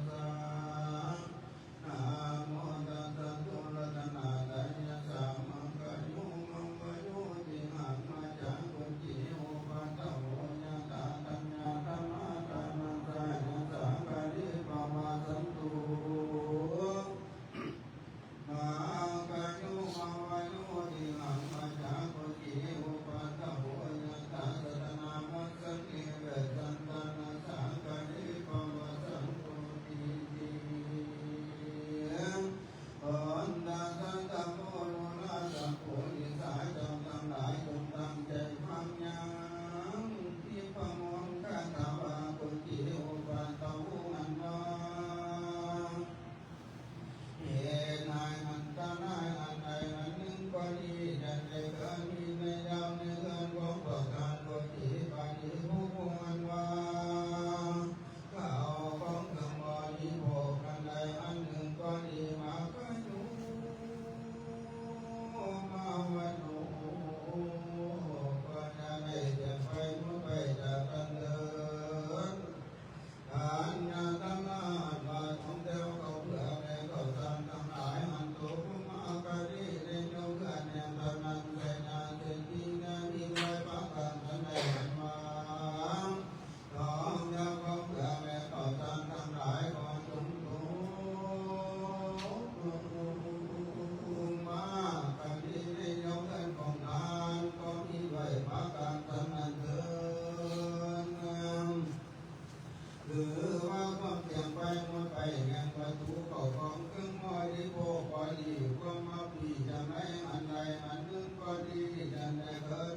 สสะนะโมตัสสะตุรัตนาตยัสสะมังคยุมังคยุติหังมาจังกุจิโอปัตตโหยะตาตัญญาธรรมะธรรมังสายัสสะปริปมาสันตุมาคยุมังคยุติหังมาจังกุจิโอปัตตโหยะตาสัตนามัสสะเกเวสันตนะสังฆริปมาสันตุติอันดาสันตโมโลนาสัพโพธิสายจงทั้งหลายจงตั้งใจฟังยังที่พระมงคลตาวากุจิโอปัตตโหอันนาเหตุนายอันตนายอันใดอันหนึ่งก็ดีดังใจเกินมีในดาวในเรือนของประการกุจิปานิผู้พงอันว่าข้าวของเครื่องบริโภคอันใดอันหนึ่งก็ดีมาก็อยู่มาวันโอก็จะได้จะไปมุ่งไปจะกันเดินอันยาธรรมะมาท่องเที่ยวเขาเพื่อในเขาทำทั้งหลายอันตุภูมิอาการีในโลกอันยังตระหนักใจนาเจตินามิไว้ปักกันทันใดมาน้อมยาเขาเพื่อในเขาทำทั้งหลายก่อนจงโตมาการีในโลกอันของทานก็มีไว้ปักกันทันนั้นเถิดหรือว่าความเปลี่ยนไปหมดไปแห่งประตูเข้าของเครื่องมอยดีโภคก็ดีความมาปีจะไม่อันใดอันหนึ่งก็ดีดังใดเคย